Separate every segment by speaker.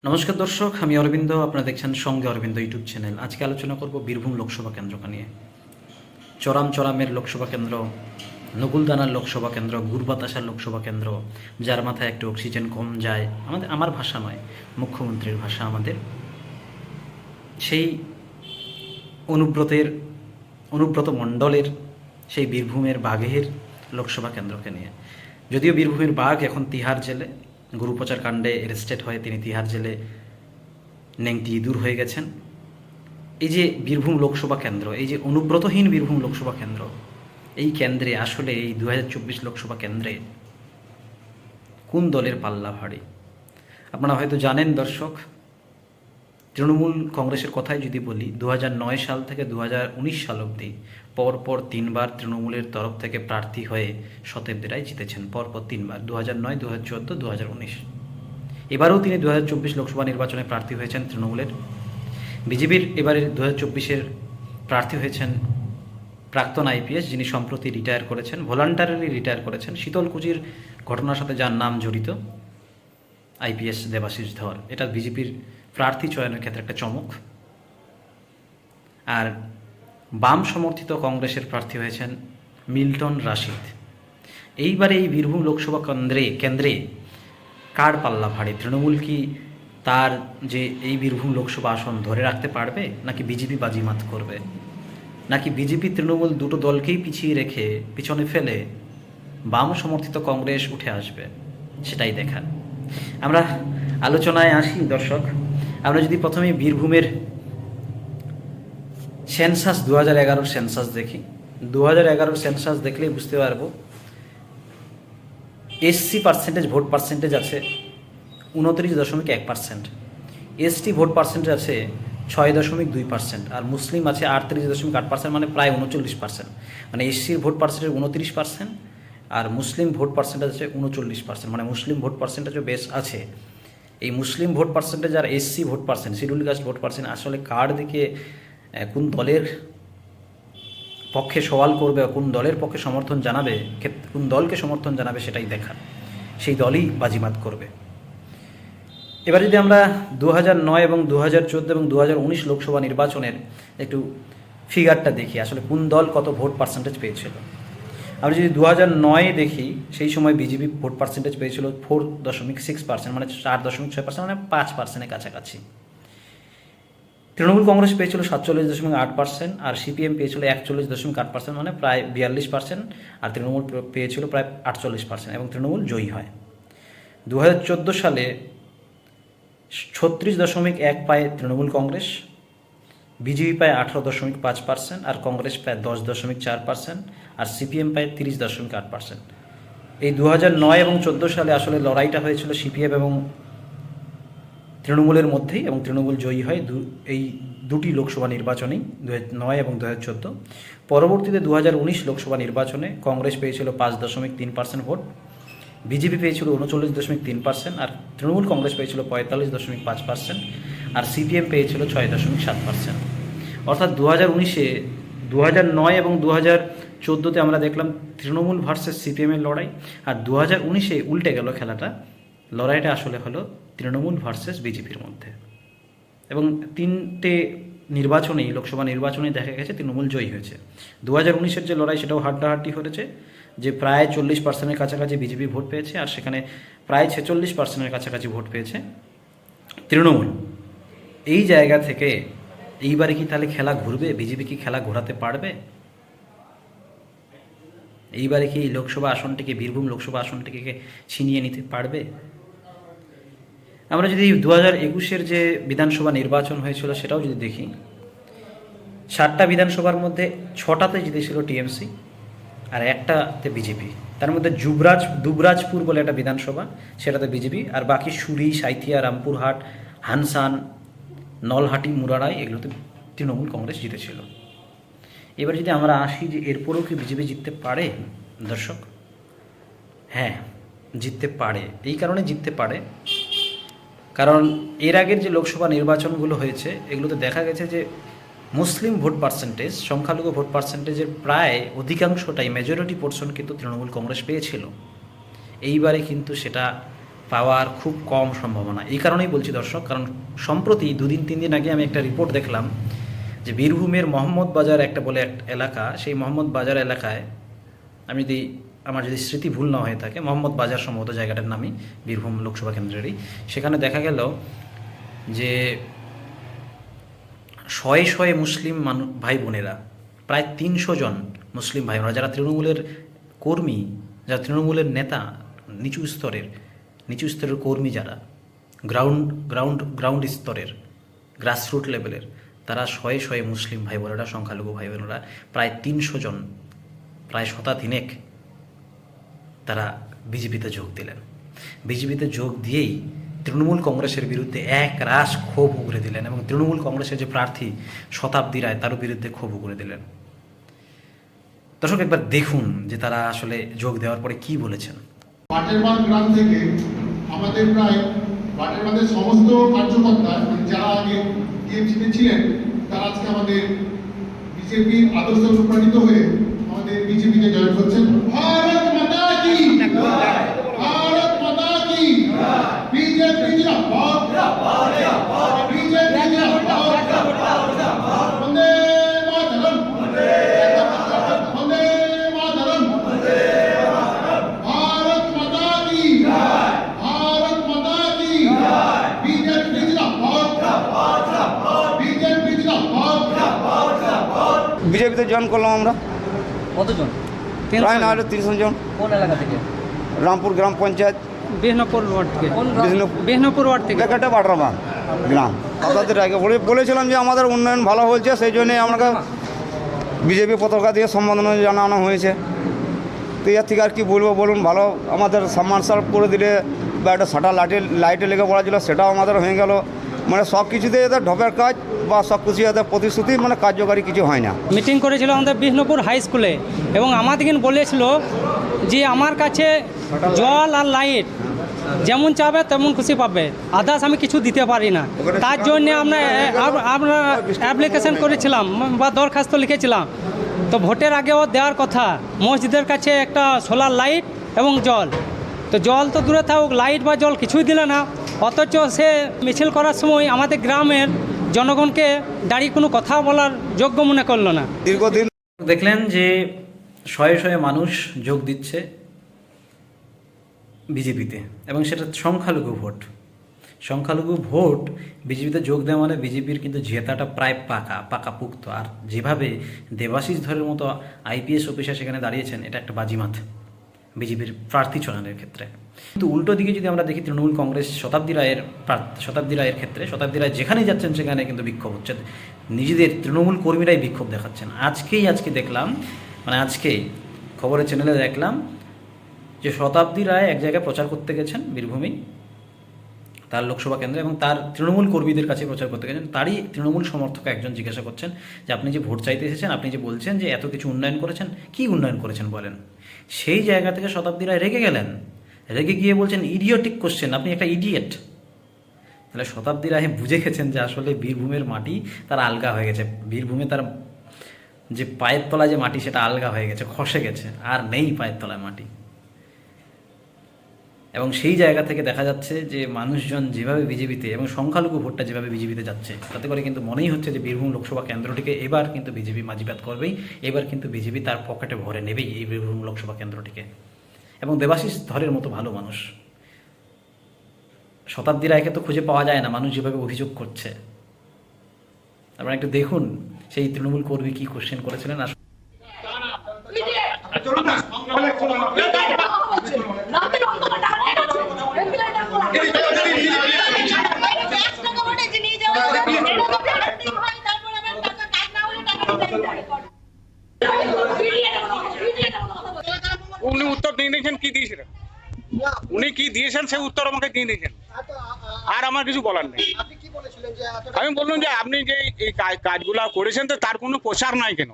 Speaker 1: নমস্কার দর্শক, আমি অরবিন্দ। আপনারা দেখছেন সঙ্গে অরবিন্দ ইউটিউব চ্যানেল। আজকে আলোচনা করব বীরভূম লোকসভা কেন্দ্রকে নিয়ে। চরামের লোকসভা কেন্দ্র, নকুলদানার লোকসভা কেন্দ্র, গুরবাতাসার লোকসভা কেন্দ্র, যার মাথায় একটু অক্সিজেন কম যায়। আমার ভাষা নয়, মুখ্যমন্ত্রীর ভাষা। সেই অনুব্রত মণ্ডলের সেই বীরভূমের বাঘের লোকসভা কেন্দ্রকে নিয়ে। যদিও বীরভূমের বাঘ এখন তিহার জেলে, গুরুপ্রচার কাণ্ডে অ্যারেস্টেড হয়ে তিনি তিহার জেলে নেংটি দূর হয়ে গেছেন। এই যে বীরভূম লোকসভা কেন্দ্র, এই যে অনুব্রতহীন বীরভূম লোকসভা কেন্দ্র, এই কেন্দ্রে আসলে এই 2024 লোকসভা কেন্দ্রে কোন দলের পাল্লা ভারী? আপনারা হয়তো জানেন দর্শক, তৃণমূল কংগ্রেসের কথাই যদি বলি, 2009 সাল থেকে 2019 সাল অবধি পরপর 3বার তৃণমূলের তরফ থেকে প্রার্থী হয়ে সত্যেন্দ্র রায় জিতেছেন। পরপর 3বার, 2009, 2014, 2019। এবারেও তিনি 2024 লোকসভা নির্বাচনে প্রার্থী হয়েছেন তৃণমূলের। বিজেপির এবারের 2024-এর প্রার্থী হয়েছেন প্রাক্তন আইপিএস, যিনি সম্প্রতি রিটায়ার করেছেন, ভলান্টারিলি রিটায়ার করেছেন, শীতলকুচির ঘটনার সাথে যার নাম জড়িত, আইপিএস দেবাশিস ধর। এটা বিজেপির প্রার্থী চয়নের ক্ষেত্রে একটা চমক। আর বাম সমর্থিত কংগ্রেসের প্রার্থী হয়েছেন মিল্টন রাশিদ। এইবারে এই বীরভূম লোকসভা কেন্দ্রে কার পাল্লা ভারী? তৃণমূল কি তার যে এই বীরভূম লোকসভা আসন ধরে রাখতে পারবে, নাকি বিজেপি বাজিমাত করবে, নাকি বিজেপি তৃণমূল দুটো দলকেই পিছনে ফেলে বাম সমর্থিত কংগ্রেস উঠে আসবে? সেটাই দেখার। আমরা আলোচনায় আসি দর্শক। আমরা যদি প্রথমে বীরভূমের সেন্সাস 2011 সেন্সাস দেখি, 2011 সেন্সাস দেখলেই বুঝতে পারবো এসসি ভোট পার্সেন্টেজ আছে 29.1%, এসটি ভোট পার্সেন্টেজ আছে 6.2%, আর মুসলিম আছে 38.8%, মানে প্রায় 39%। মানে এসসির ভোট পার্সেন্টেজ 29%, আর মুসলিম ভোট পার্সেন্টেজ আছে 39%, মানে মুসলিম ভোট পার্সেন্টেজও বেশ আছে। এই মুসলিম ভোট পার্সেন্টেজ আর এসসি ভোট পার্সেন্ট, শিডিউল কাস্ট ভোট পার্সেন্ট আসলে কার দিকে, কোন দলের পক্ষে সওয়াল করবে, কোন দলের পক্ষে সমর্থন জানাবে, কোন দলকে সমর্থন জানাবে, সেটাই দেখার। সেই দলই বাজিমাত করবে। এবার যদি আমরা 2009 এবং 2014 এবং 2019 লোকসভা নির্বাচনের একটু ফিগারটা দেখি, আসলে কোন দল কত ভোট পার্সেন্টেজ পেয়েছিল। আমরা যদি 2009 দেখি, সেই সময় বিজেপি ভোট পার্সেন্টেজ পেয়েছিল 4.6%, মানে 4.6%, মানে 5%-এর কাছাকাছি। তৃণমূল কংগ্রেস পেয়েছিল 47.8%, আর সিপিএম পেয়েছিল 41.8%, মানে প্রায় 42%, আর তৃণমূল পেয়েছিল প্রায় 48%, এবং তৃণমূল জয়ী হয়। 2014 সালে 36.1 পায় তৃণমূল কংগ্রেস, বিজেপি পায় 18.5%, আর কংগ্রেস পায় 10.4%, আর সিপিএম পায় 30.8%। এই 2009 এবং 2014 সালে আসলে লড়াইটা হয়েছিল সিপিএম এবং তৃণমূলের মধ্যেই, এবং তৃণমূল জয়ী হয় এই দুটি লোকসভা নির্বাচনেই, 2009 এবং 2014। পরবর্তীতে 2019 লোকসভা নির্বাচনে কংগ্রেস পেয়েছিল 5.3% ভোট, বিজেপি পেয়েছিল 39.3%, আর তৃণমূল কংগ্রেস পেয়েছিল 45.5%, আর সিপিএম পেয়েছিল 6.7%। অর্থাৎ 2019-এ, 2009 এবং 2014-তে আমরা দেখলাম তৃণমূল ভার্সেস সিপিএমের লড়াই, আর 2019-এ উল্টে গেল খেলাটা। লড়াইটা আসলে হলো তৃণমূল ভার্সেস বিজেপির মধ্যে, এবং 3টে নির্বাচনেই, লোকসভা নির্বাচনেই দেখা গেছে তৃণমূল জয়ী হয়েছে। 2019-এর যে লড়াই, সেটাও হাড্ডাহাড্ডি হয়েছে, যে প্রায় 40%-এর কাছাকাছি বিজেপি ভোট পেয়েছে, আর সেখানে প্রায় 46%-এর কাছাকাছি ভোট পেয়েছে তৃণমূল। এই জায়গা থেকে এইবারে কি তাহলে খেলা ঘুরবে? বিজেপি কি খেলা ঘোরাতে পারবে? এইবারে কি লোকসভা আসনটিকে, বীরভূম লোকসভা আসনটিকে ছিনিয়ে নিতে পারবে? আমরা যদি 2021-এর যে বিধানসভা নির্বাচন হয়েছিল সেটাও যদি দেখি, 7টা বিধানসভার মধ্যে 6টাতে জিতেছিল টিএমসি, আর একটাতে বিজেপি। তার মধ্যে দুবরাজপুর বলে একটা বিধানসভা, সেটাতে বিজেপি, আর বাকি সুরি, সাঁইথিয়া, রামপুরহাট, হানসান, নলহাটি, মুরারাই, এগুলোতে তৃণমূল কংগ্রেস জিতেছিল। এবার যদি আমরা আসি যে এরপরেও কি বিজেপি জিততে পারে দর্শক? হ্যাঁ, জিততে পারে। এই কারণে জিততে পারে কারণ এর আগের যে লোকসভা নির্বাচনগুলো হয়েছে, এগুলোতে দেখা গেছে যে মুসলিম ভোট পার্সেন্টেজ, সংখ্যালঘু ভোট পার্সেন্টেজের প্রায় অধিকাংশটাই, মেজরিটি পোর্শন কিন্তু তৃণমূল কংগ্রেস পেয়েছিল। এইবারে কিন্তু সেটা পাওয়ার খুব কম সম্ভাবনা। এই কারণেই বলছি দর্শক, কারণ সম্প্রতি 2-3 দিন আগে আমি একটা রিপোর্ট দেখলাম যে বীরভূমের মোহাম্মদ বাজার একটা বলে এক এলাকা, সেই মোহাম্মদ বাজার এলাকায় আমার যদি স্মৃতি ভুল না হয়ে থাকে, মোহাম্মদ বাজার সম্ভবত জায়গাটার নামই, বীরভূম লোকসভা কেন্দ্রেরই, সেখানে দেখা গেল যে শয়ে মুসলিম ভাই বোনেরা, প্রায় 300 জন মুসলিম ভাই বোনেরা, যারা তৃণমূলের কর্মী, যারা তৃণমূলের নেতা, নিচু স্তরের কর্মী, যারা গ্রাউন্ড স্তরের গ্রাসরুট লেভেলের, তারা শয়ে মুসলিম ভাই বোনেরা, সংখ্যালঘু ভাই বোনেরা প্রায় 300 জন, প্রায় 3 তারা বিজেপিতে যোগ দিলেন। বিজেপিতে যোগ দিয়েই তৃণমূল কংগ্রেসের বিরুদ্ধে এক রাশ ক্ষোভ উগরে দিলেন, এবং তৃণমূল কংগ্রেসের যে প্রার্থী শতাব্দী রায়, তার বিরুদ্ধে ক্ষোভ উগরে দিলেন। দর্শক একবার দেখুন যে তারা আসলে যোগ দেওয়ার পরে কি বলেছেন।
Speaker 2: বাটেরবাঁধ গ্রাম থেকে আমাদের প্রায় বাটেরবাঁধের সমস্ত কার্যকর্তা যারা আগে টিএমসিতে ছিলেন, তারা আজকে আমাদের বিজেপির আদর্শ অনুপ্রাণিত হয়ে আমাদের বিজেপিতে জয়েন করছেন। ভারত মাতা কি, ভারত মাতা কি, বিজেপি জিন্দাবাদ, বিজেপি জিন্দাবাদ, বন্দে মাতরম, বন্দে মাতরম, भारत माता की, भारत माता की, बीजेपी जिंदाबाद, बीजेपी जिंदाबाद।
Speaker 3: বিজেপিতে জয়েন করলাম আমরা।
Speaker 4: কতজন?
Speaker 3: প্রায় না হলে 300 জন।
Speaker 4: কোন এলাকা থেকে?
Speaker 3: রামপুর গ্রাম পঞ্চায়েত,
Speaker 4: বিষ্ণুপুর ওয়ার্ড থেকে।
Speaker 3: বিষ্ণুপুর
Speaker 4: বিষ্ণুপুর ওয়ার্ড থেকে।
Speaker 3: ব্যাকেটে বাটারবাঁধ গ্রাম। আপনাদের আগে বলেছিলাম যে আমাদের উন্নয়ন ভালো হয়েছে, সেই জন্যে আপনাকে বিজেপি পতাকা দিয়ে সম্বোধনা জানানো হয়েছে। তো এর থেকে আর কি বলবো বলুন, ভালো আমাদের সাবমার্সাল করে দিলে, বা একটা সাটা লাইটে লেগে পড়া ছিল, সেটাও আমাদের হয়ে গেল। মানে সব কিছুতে এদের ঢপের কাজ বা সব কিছু এদের প্রতিশ্রুতি, মানে কার্যকারী কিছু হয় না।
Speaker 4: মিটিং করেছিল আমাদের বিষ্ণুপুর হাই স্কুলে, এবং আমাদেরকে বলেছিল যে আমার কাছে জল আর লাইট যেমন চাবে তেমন খুশি পাবে, আদার্স আমি কিছু দিতে পারি না। তার জন্যে আমরা অ্যাপ্লিকেশন করেছিলাম বা দরখাস্ত লিখেছিলাম। তো ভোটের আগেও দেওয়ার কথা মসজিদের কাছে একটা সোলার লাইট এবং জল। তো জল তো দূরে থাকুক, লাইট বা জল কিছুই দিলে না। অথচ সে মিছিল করার সময় আমাদের গ্রামের জনগণকে দাঁড়িয়ে কোনো কথা বলার যোগ্য মনে করলো না।
Speaker 3: দীর্ঘদিন
Speaker 1: দেখলেন যে শয়ে মানুষ যোগ দিচ্ছে বিজেপিতে, এবং সেটা সংখ্যালঘু ভোট বিজেপিতে যোগ দেওয়া মানে বিজেপির কিন্তু জেতাটা প্রায় পাকাপুক্ত। আর যেভাবে দেবাশিস ধরের মতো আইপিএস অফিসার সেখানে দাঁড়িয়েছেন, এটা একটা বাজিমাত বিজেপির প্রার্থী চয়নের ক্ষেত্রে। কিন্তু উল্টো দিকে যদি আমরা দেখি, তৃণমূল কংগ্রেস শতাব্দী রায়ের ক্ষেত্রে, শতাব্দী রায় যেখানেই যাচ্ছেন সেখানে কিন্তু বিক্ষোভ হচ্ছে, নিজেদের তৃণমূল কর্মীরাই বিক্ষোভ দেখাচ্ছেন। আজকে দেখলাম, মানে আজকে খবরের চ্যানেলে দেখলাম যে শতাব্দী রায় এক জায়গায় প্রচার করতে গেছেন বীরভূমেই, তার লোকসভা কেন্দ্রে, এবং তার তৃণমূল কর্মীদের কাছে প্রচার করতে গেছেন। তারই তৃণমূল সমর্থক একজন জিজ্ঞাসা করছেন যে আপনি যে ভোট চাইতে এসেছেন, আপনি যে বলছেন যে এত কিছু উন্নয়ন করেছেন, কি উন্নয়ন করেছেন বলেন। সেই জায়গা থেকে শতাব্দী রায় রেগে গেলেন, রেগে গিয়ে বলছেন ইডিওটিক কোশ্চেন, আপনি একটা ইডিয়েট। তাহলে শতাব্দী রায় বুঝে গেছেন যে আসলে বীরভূমের মাটি তার আলগা হয়ে গেছে, বীরভূমে তার যে পায়ের তলায় যে মাটি সেটা আলগা হয়ে গেছে, খসে গেছে, আর নেই পায়ের তলায় মাটি। এবং সেই জায়গা থেকে দেখা যাচ্ছে যে মানুষজন যেভাবে বিজেপিতে, এবং সংখ্যালঘু ভোটটা যেভাবে বিজেপিতে যাচ্ছে, তাতে করে কিন্তু মনেই হচ্ছে যে বীরভূম লোকসভা কেন্দ্রটিকে এবার কিন্তু বিজেপি মাজিবাদ করবেই, এবার কিন্তু বিজেপি তার পকেটে ভরে নেবেই এই বীরভূম লোকসভা কেন্দ্রটিকে। এবং দেবাশিস ধরের মতো ভালো মানুষ, শতাব্দী রায়কে তো খুঁজে পাওয়া যায় না, মানুষ যেভাবে অভিযোগ করছে। আপনারা একটু দেখুন সেই তৃণমূল কর্মী কি কোশ্চেন করেছিলেন।
Speaker 5: উনি উত্তর দিয়ে দিয়েছেন, কি দিয়েছিলেন উনি, কি দিয়েছেন সে উত্তর আমাকে দিয়ে দিয়েছেন, আর আমার কিছু বলার নেই। আমি বললাম যে আপনি যে এই কাজগুলা করেছেন, তো তার কোনো প্রচার নাই কেন,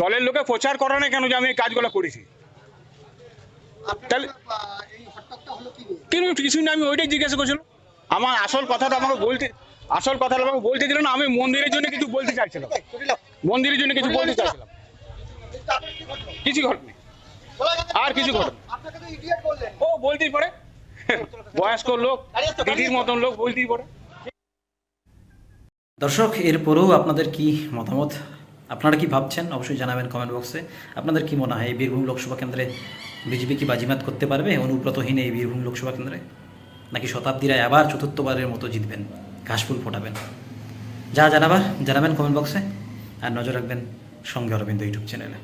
Speaker 5: দলের লোকে প্রচার করে না কেন যে আমি এই কাজগুলো করেছি। তাহলে কিন্তু কিছু না, আমি ওইটাই জিজ্ঞাসা করছিলাম। আমার আসল কথাটা আমাকে বলতে দিল না। আমি মন্দিরের জন্য কিছু বলতে চাইছিলাম, কিছু ঘটেনি। আর কিছু করে না।
Speaker 6: আপনাকে তো ইডিয়েট বললেন।
Speaker 5: ও বলতেই পারে, বয়স্ক লোক, দিদির মতন লোক বলতেই পারে।
Speaker 1: দর্শক, এরপরেও আপনাদের কি মতামত, আপনারা কি ভাবছেন অবশ্যই জানাবেন কমেন্ট বক্সে। আপনাদের কি মনে হয় এই বীরভূম লোকসভা কেন্দ্রে বিজেপি কি বাজিমাত করতে পারবে অনুব্রতহীন এই বীরভূম লোকসভা কেন্দ্রে, নাকি শতাব্দীরা আবার চতুর্থবারের মতো জিতবেন, ঘাসফুল ফোটাবেন? যা জানাবেন কমেন্ট বক্সে, আর নজর রাখবেন সঙ্গে অরবিন্দ ইউটিউব চ্যানেলে।